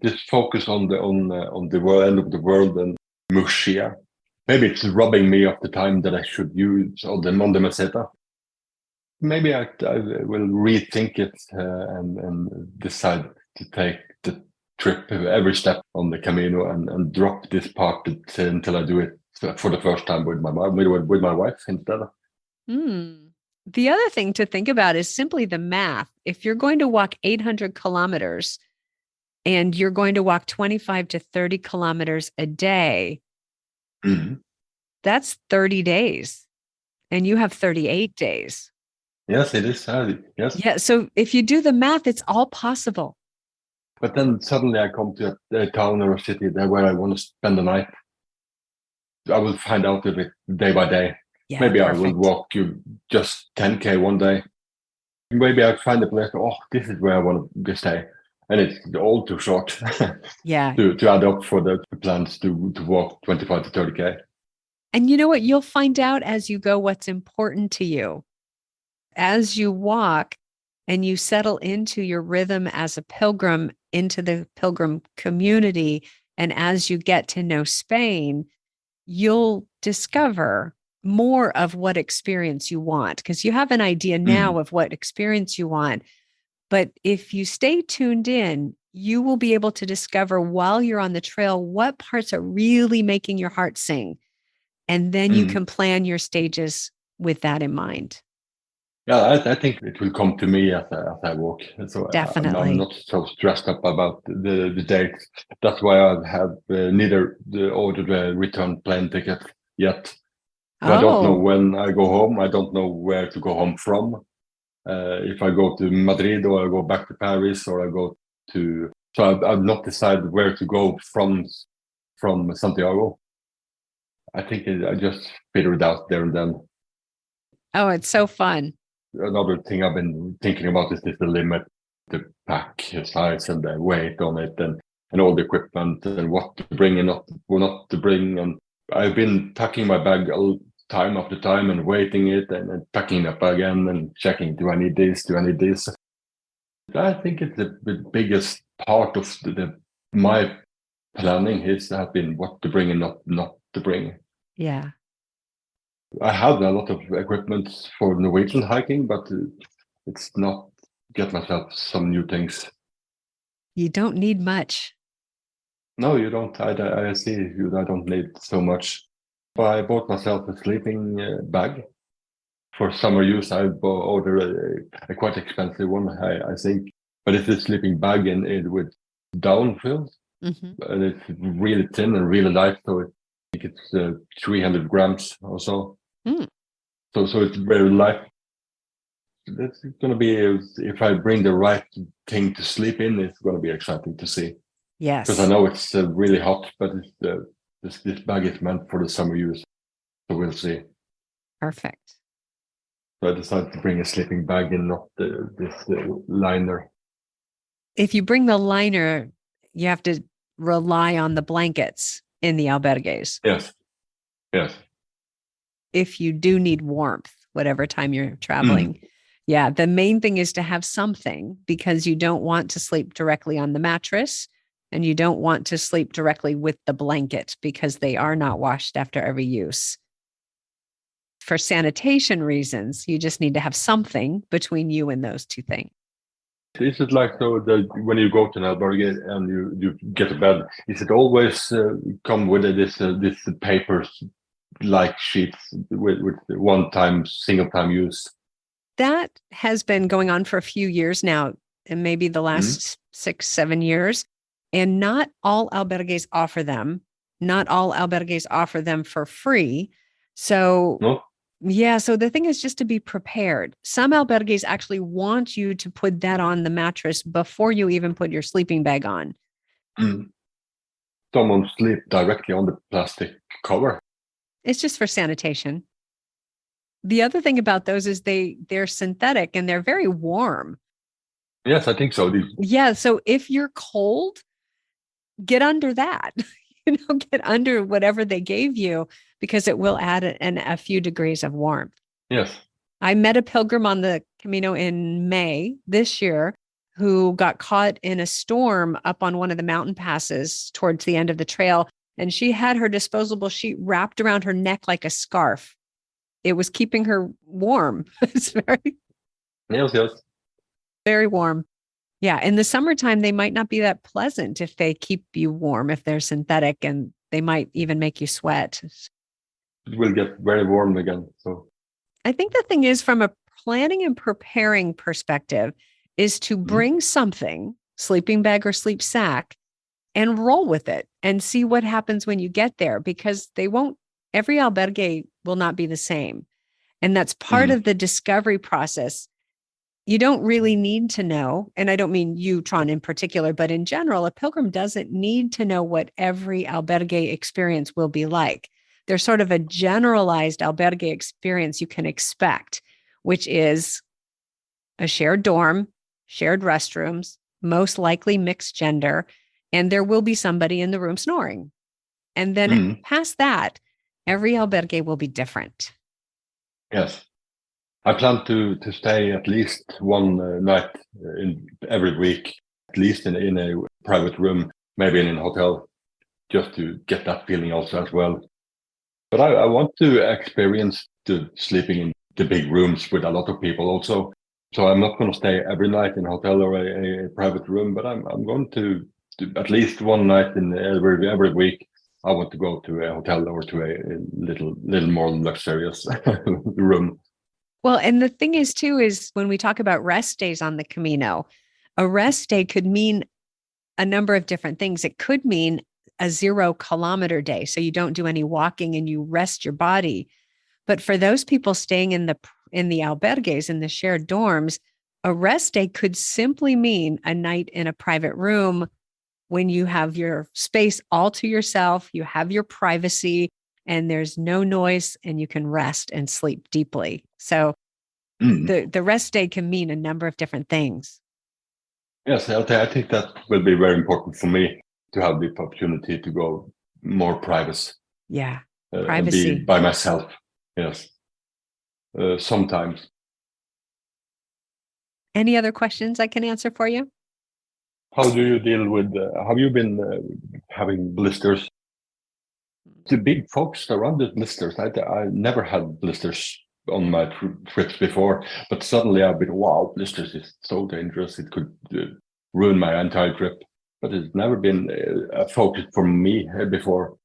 Just focus on the end of the world and Muxia. Maybe it's robbing me of the time that I should use on the meseta. Maybe I will rethink it and decide to take the trip every step on the Camino and drop this part until I do it for the first time with my wife instead. The other thing to think about is simply the math. If you're going to walk 800 kilometers and you're going to walk 25 to 30 kilometers a day, that's 30 days. And you have 38 days. Yes, it is. Yes. Yeah. So if you do the math, it's all possible. But then suddenly I come to a town or a city there where I want to spend the night. I will find out of it day by day. Yeah, maybe perfect. I will walk you just 10K one day. Maybe I find a place. Oh, this is where I want to stay, and it's all too short. Yeah. To add up for the plans to walk 25 to 30K. And you know what? You'll find out as you go what's important to you. As you walk and you settle into your rhythm as a pilgrim, into the pilgrim community, and as you get to know Spain, you'll discover more of what experience you want, because you have an idea now of what experience you want. But if you stay tuned in, you will be able to discover while you're on the trail what parts are really making your heart sing. And then you can plan your stages with that in mind. Yeah, I think it will come to me as I walk. So Definitely. I'm not so stressed up about the dates. That's why I have neither ordered a return plane ticket yet. So I don't know when I go home. I don't know where to go home from. If I go to Madrid or I go back to Paris or I go to... So I've not decided where to go from Santiago. I think I just figure it out there and then. Oh, it's so fun. Another thing I've been thinking about is the limit, the pack size and the weight on it and all the equipment and what to bring and not to bring. And I've been packing my bag time after time and weighting it and packing it up again and checking, do I need this? Do I need this? I think it's the biggest part of my planning has been what to bring and not to bring. Yeah. I have a lot of equipment for Norwegian hiking, but it's not get myself some new things. You don't need much. No, you don't. I see you. I don't need so much. I bought myself a sleeping bag for summer use. I ordered a quite expensive one, I think, but it's a sleeping bag and with down fills, and it's really thin and really light. So I think it's 300 grams or so. So it's very light. It's going to be, if I bring the right thing to sleep in, it's going to be exciting to see. Yes. Because I know it's really hot, but this bag is meant for the summer use. So we'll see. Perfect. So I decided to bring a sleeping bag and not this liner. If you bring the liner, you have to rely on the blankets in the albergues. Yes. If you do need warmth, whatever time you're traveling. Yeah, the main thing is to have something, because you don't want to sleep directly on the mattress and you don't want to sleep directly with the blanket because they are not washed after every use. For sanitation reasons, you just need to have something between you and those two things. Is it like so that when you go to an albergue and you get a bed, is it always come with this papers like sheets with single time use? That has been going on for a few years now, and maybe the last 6-7 years. And not all albergues offer them. Not all albergues offer them for free. So, yeah. So the thing is just to be prepared. Some albergues actually want you to put that on the mattress before you even put your sleeping bag on. Someone sleep directly on the plastic cover. It's just for sanitation. The other thing about those is they're synthetic and they're very warm. Yes, I think so. Yeah. So if you're cold, get under that. Get under whatever they gave you, because it will add a few degrees of warmth. Yes. I met a pilgrim on the Camino in May this year who got caught in a storm up on one of the mountain passes towards the end of the trail. And she had her disposable sheet wrapped around her neck like a scarf. It was keeping her warm. It's yes. Very warm. Yeah. In the summertime, they might not be that pleasant if they keep you warm, if they're synthetic, and they might even make you sweat. It will get very warm again. So I think the thing is, from a planning and preparing perspective, is to bring something, sleeping bag or sleep sack, and roll with it and see what happens when you get there, because every albergue will not be the same. And that's part of the discovery process. You don't really need to know, and I don't mean you, Trond, in particular, but in general, a pilgrim doesn't need to know what every albergue experience will be like. There's sort of a generalized albergue experience you can expect, which is a shared dorm, shared restrooms, most likely mixed gender, and there will be somebody in the room snoring. And then past that, every albergue will be different. Yes. I plan to stay at least one night in every week, at least in a private room, maybe in a hotel, just to get that feeling also as well. But I want to experience the sleeping in the big rooms with a lot of people also. So I'm not going to stay every night in a hotel or a private room, but I'm going to at least one night in every week. I want to go to a hotel or to a little more luxurious room. Well, and the thing is too, is when we talk about rest days on the Camino, a rest day could mean a number of different things. It could mean a 0 kilometer day. So you don't do any walking and you rest your body. But for those people staying in the albergues, in the shared dorms, a rest day could simply mean a night in a private room when you have your space all to yourself, you have your privacy, and there's no noise, and you can rest and sleep deeply. So the rest day can mean a number of different things. Yes, I think that will be very important for me to have the opportunity to go more private. Yeah, privacy. Be by myself. Yes, sometimes. Any other questions I can answer for you? How do you deal with, have you been having blisters? The big folks around the blisters, I never had blisters on my trips before, but suddenly I've been, wow, blisters is so dangerous. It could ruin my entire trip, but it's never been a focus for me before.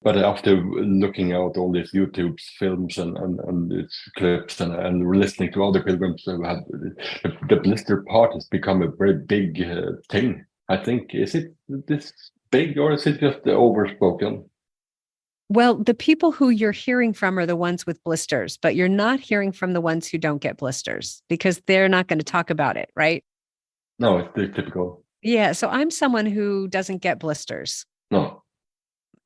But after looking at all these YouTube films and its clips and listening to other pilgrims who had the blister part has become a very big thing. I think, is it this big or is it just overspoken? Well, the people who you're hearing from are the ones with blisters, but you're not hearing from the ones who don't get blisters because they're not going to talk about it, right? No, it's typical. Yeah. So I'm someone who doesn't get blisters. No.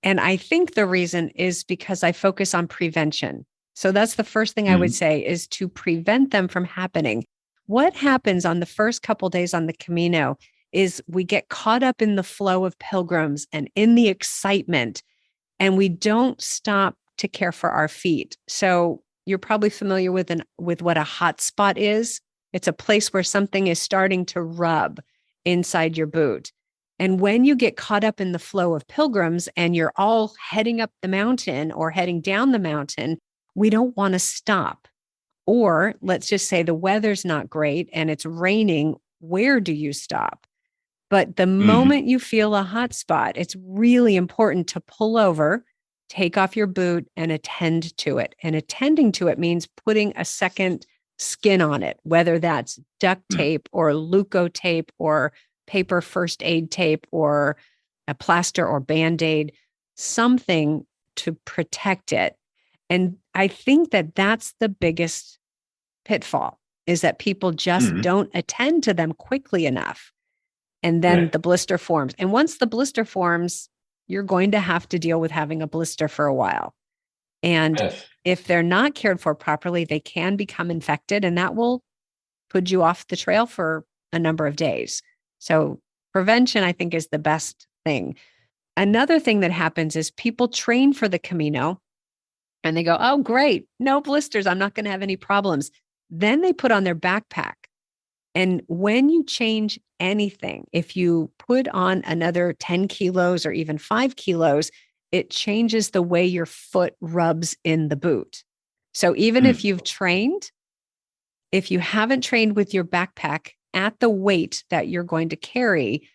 And I think the reason is because I focus on prevention. So that's the first thing I would say is to prevent them from happening. What happens on the first couple days on the Camino is we get caught up in the flow of pilgrims and in the excitement, and we don't stop to care for our feet. So you're probably familiar with what a hot spot is. It's a place where something is starting to rub inside your boot. And when you get caught up in the flow of pilgrims and you're all heading up the mountain or heading down the mountain, we don't want to stop. Or let's just say the weather's not great and it's raining. Where do you stop? But the moment you feel a hot spot, it's really important to pull over, take off your boot and attend to it. And attending to it means putting a second skin on it, whether that's duct tape or Leuco tape or paper first aid tape or a plaster or Band-Aid, something to protect it. And I think that that's the biggest pitfall, is that people just don't attend to them quickly enough. And then the blister forms. And once the blister forms, you're going to have to deal with having a blister for a while. And if they're not cared for properly, they can become infected, and that will put you off the trail for a number of days. So prevention, I think, is the best thing. Another thing that happens is people train for the Camino and they go, oh, great, no blisters, I'm not going to have any problems. Then they put on their backpack. And when you change anything, if you put on another 10 kilos or even 5 kilos, it changes the way your foot rubs in the boot. So even if you've trained, if you haven't trained with your backpack at the weight that you're going to carry,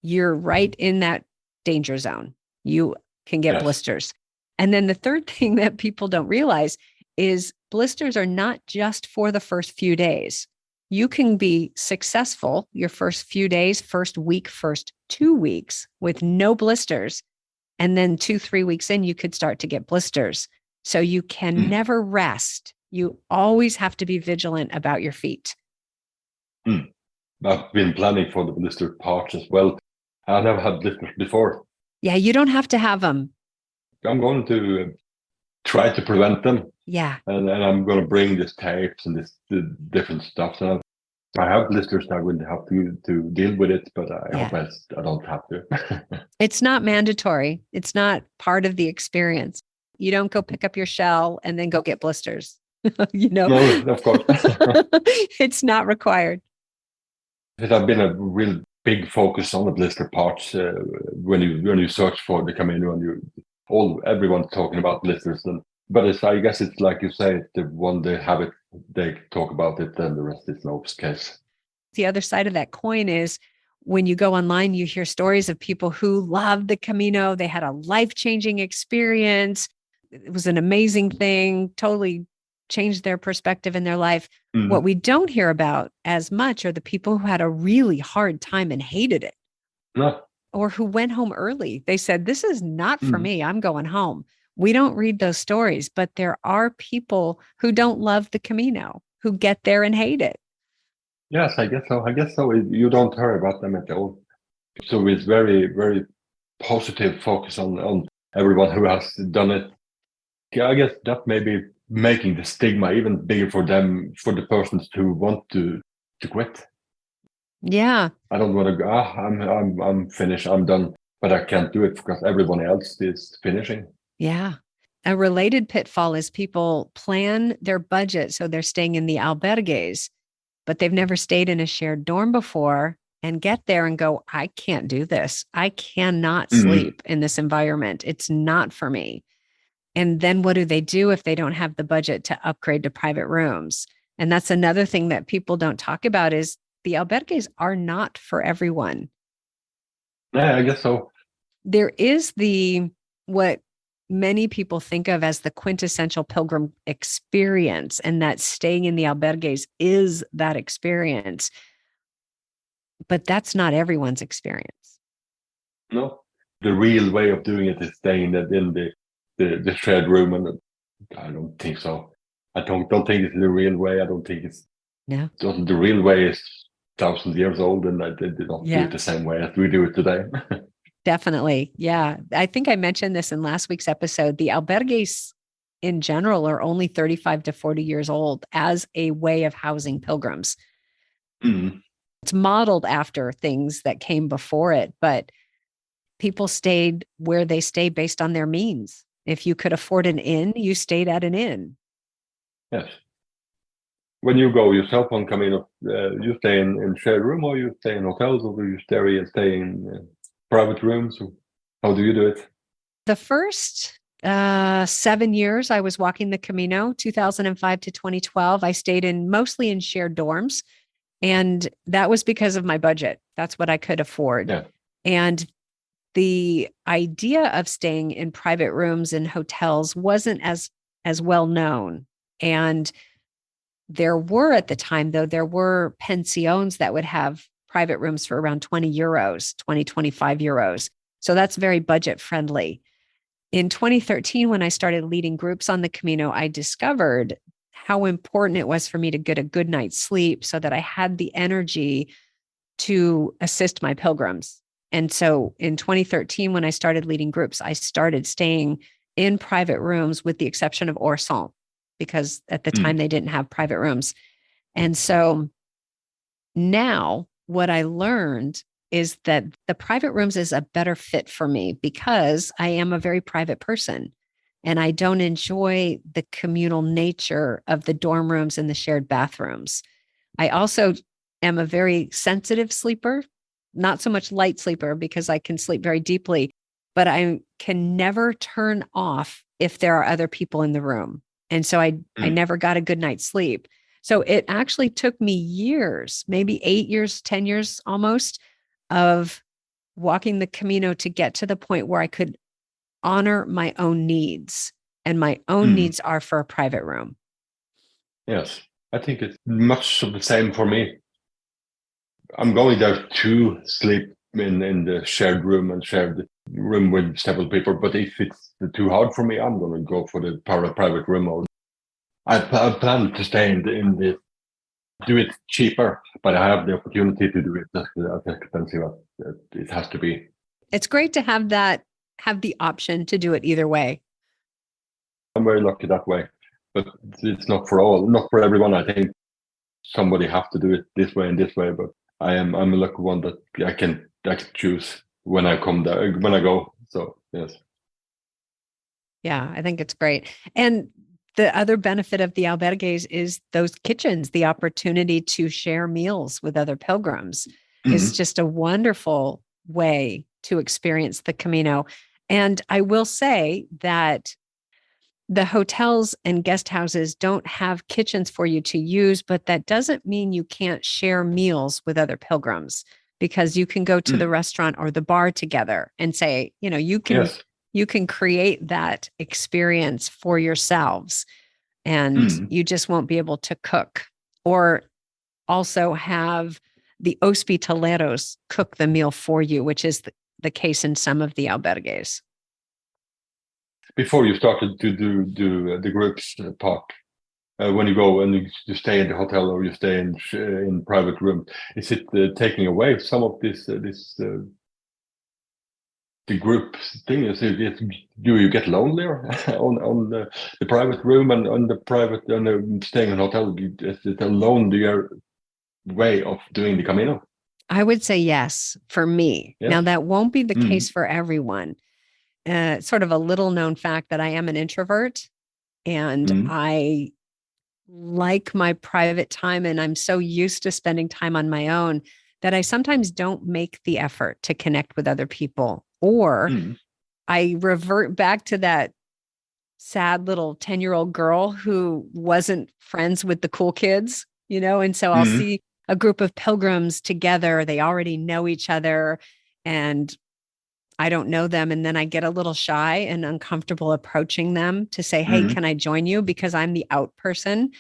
you're right in that danger zone. You can get blisters. And then the third thing that people don't realize is blisters are not just for the first few days. You can be successful your first few days, first week, first 2 weeks with no blisters. And then 2-3 weeks in, you could start to get blisters. So you can never rest. You always have to be vigilant about your feet. I've been planning for the blister parts as well. I never had blisters before. Yeah, you don't have to have them. I'm going to try to prevent them. Yeah. And I'm going to bring these tapes and the different stuff. So I have blisters, I wouldn't have to deal with it, but I hope I don't have to. It's not mandatory. It's not part of the experience. You don't go pick up your shell and then go get blisters. No, of course. It's not required. It has been a real big focus on the blister parts when you search for the Camino and you everyone's talking about blisters, but I guess it's like you say, it's the one they have it, they talk about it, and the rest is no case. The other side of that coin is when you go online, you hear stories of people who loved the Camino. They had a life-changing experience. It was an amazing thing, totally changed their perspective in their life. Mm-hmm. What we don't hear about as much are the people who had a really hard time and hated it. No. Or who went home early. They said, this is not for me. I'm going home. We don't read those stories, but there are people who don't love the Camino, who get there and hate it. Yes, I guess so. You don't hear about them at all. So it's very, very positive focus on everyone who has done it. Yeah, I guess that may be making the stigma even bigger for them, for the persons who want to quit. Yeah. I don't want to go, I'm finished, I'm done, but I can't do it because everyone else is finishing. Yeah. A related pitfall is people plan their budget so they're staying in the albergues, but they've never stayed in a shared dorm before and get there and go, I can't do this. I cannot sleep in this environment. It's not for me. And then what do they do if they don't have the budget to upgrade to private rooms? And that's another thing that people don't talk about is the albergues are not for everyone. Yeah, I guess so. There is what many people think of as the quintessential pilgrim experience, and that staying in the albergues is that experience. But that's not everyone's experience. No, the real way of doing it is staying in the shared room, and I don't think so. I don't think it's the real way. I don't think it's the real way is 1,000 years old, and they don't do it the same way as we do it today. Definitely. Yeah. I think I mentioned this in last week's episode. The albergues in general are only 35 to 40 years old as a way of housing pilgrims. It's modeled after things that came before it, but people stayed where they stayed based on their means. If you could afford an inn, you stayed at an inn. Yes. When you go yourself on Camino, you stay in shared room, or you stay in hotels, or do you stay in private rooms? How do you do it? The first 7 years I was walking the Camino, 2005 to 2012, I stayed mostly in shared dorms. And that was because of my budget. That's what I could afford. Yeah. And the idea of staying in private rooms in hotels wasn't as well known. And there were at the time, though, there were pensions that would have private rooms for around 20 euros, 25 euros. So that's very budget friendly. In 2013, when I started leading groups on the Camino, I discovered how important it was for me to get a good night's sleep so that I had the energy to assist my pilgrims. And so in 2013, when I started leading groups, I started staying in private rooms with the exception of Orson, because at the time they didn't have private rooms. And so now what I learned is that the private rooms is a better fit for me because I am a very private person and I don't enjoy the communal nature of the dorm rooms and the shared bathrooms. I also am a very sensitive sleeper, not so much light sleeper because I can sleep very deeply, but I can never turn off if there are other people in the room. And so I never got a good night's sleep. So it actually took me years, maybe 8 years, 10 years almost, of walking the Camino to get to the point where I could honor my own needs. And my own needs are for a private room. Yes, I think it's much of the same for me. I'm going there to sleep in the shared room and shared room with several people. But if it's too hard for me, I'm going to go for the private room. Or I plan to stay in the do it cheaper, but I have the opportunity to do it as expensive as it has to be. It's great to have the option to do it either way. I'm very lucky that way, but it's not for everyone. I think somebody have to do it this way and this way, but I'm a lucky one that I can choose when I come there, when I go. So yes. Yeah, I think it's great. And the other benefit of the albergues is those kitchens, the opportunity to share meals with other pilgrims is just a wonderful way to experience the Camino. And I will say that the hotels and guest houses don't have kitchens for you to use, but that doesn't mean you can't share meals with other pilgrims, because you can go to the restaurant or the bar together and say, you can create that experience for yourselves, and you just won't be able to cook. Or also have the hospitaleros cook the meal for you, which is the case in some of the albergues. Before you started to do the groups part, when you go and you stay in the hotel or you stay in private room, is it taking away some of this the group thing? Do you get lonelier on the private room and on the private staying in a hotel? Is it a lonelier way of doing the Camino? I would say yes, for me. Yes. Now, that won't be the case for everyone. Sort of a little known fact that I am an introvert, and I like my private time, and I'm so used to spending time on my own that I sometimes don't make the effort to connect with other people, or I revert back to that sad little 10-year-old girl who wasn't friends with the cool kids, and so I'll see a group of pilgrims together. They already know each other, and I don't know them. And then I get a little shy and uncomfortable approaching them to say, hey, can I join you? Because I'm the out person.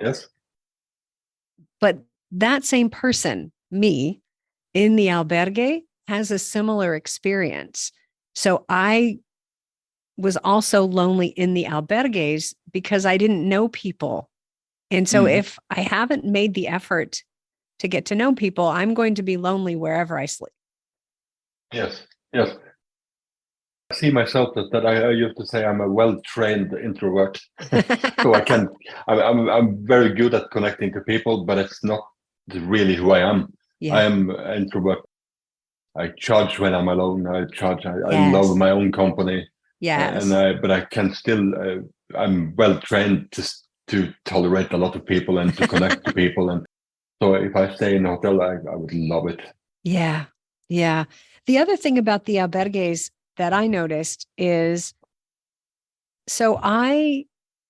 Yes. But that same person, me, in the albergue has a similar experience. So I was also lonely in the albergues because I didn't know people. And so if I haven't made the effort to get to know people, I'm going to be lonely wherever I sleep. Yes. I see myself that I used to say I'm a well-trained introvert. So I'm very good at connecting to people, but it's not really who I am. I am an introvert. I charge when I'm alone. I love my own company. Yes. But I can still, I'm well-trained to tolerate a lot of people and to connect to people. And so if I stay in a hotel, I would love it. Yeah. The other thing about the albergues that I noticed is, so I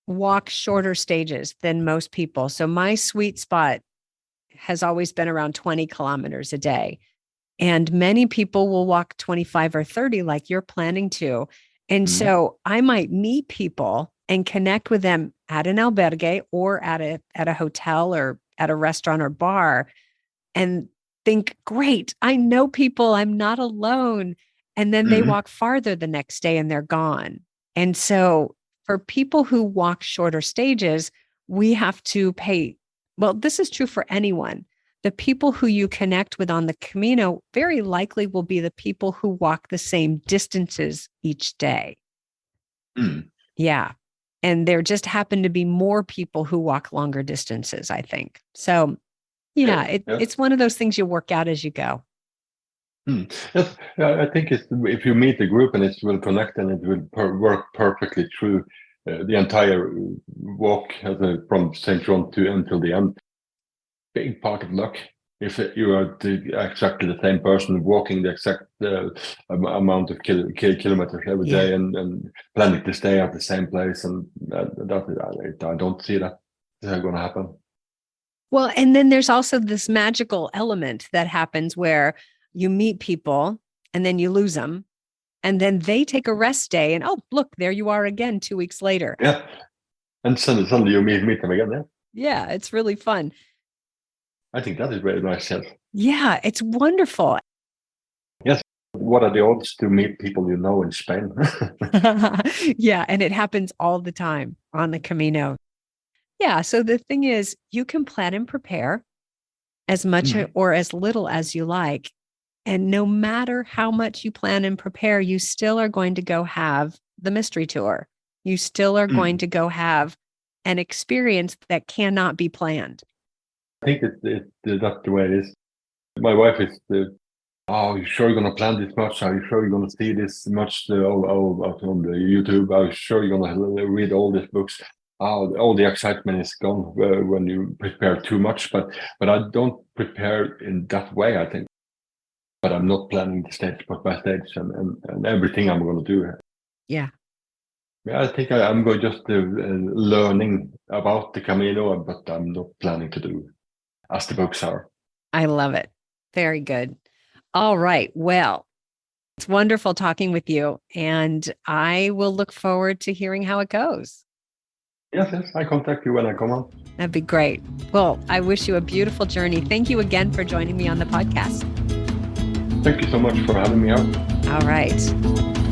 walk shorter stages than most people. So my sweet spot has always been around 20 kilometers a day. And many people will walk 25 or 30 like you're planning to. And so I might meet people and connect with them at an albergue or at a hotel or at a restaurant or bar, and think, great, I know people, I'm not alone. And then they walk farther the next day and they're gone. And so for people who walk shorter stages, we have to pay. Well, this is true for anyone. The people who you connect with on the Camino very likely will be the people who walk the same distances each day. Yeah. And there just happen to be more people who walk longer distances, I think. So it's one of those things you work out as you go. Yes, I think if you meet a group and it will connect and it will work perfectly through the entire walk from St. Trond until the end. Big part of luck. If you are exactly the same person walking the exact amount of kilometers every day and planning to stay at the same place, and I don't see that going to happen. Well, and then there's also this magical element that happens where you meet people and then you lose them, and then they take a rest day, and oh, look, there you are again 2 weeks later. Yeah, and suddenly you meet them again. Yeah, it's really fun. I think that is very nice. Yes. Yeah, it's wonderful. Yes. What are the odds to meet people you know in Spain? Yeah, and it happens all the time on the Camino. Yeah, so the thing is, you can plan and prepare as much or as little as you like. And no matter how much you plan and prepare, you still are going to go have the mystery tour. You still are going to go have an experience that cannot be planned. I think that's the way it is. My wife is are you sure you're going to plan this much? Are you sure you're going to see this much on the YouTube? Are you sure you're going to read all these books? All the excitement is gone when you prepare too much. But I don't prepare in that way, I think. but I'm not planning the stage by stage and everything I'm going to do. Yeah. Yeah, I think I'm going just learning about the Camino, but I'm not planning to do as the books are. I love it. Very good. All right. Well, it's wonderful talking with you, and I will look forward to hearing how it goes. Yes, I contact you when I come on. That'd be great. Well, I wish you a beautiful journey. Thank you again for joining me on the podcast. Thank you so much for having me out. All right.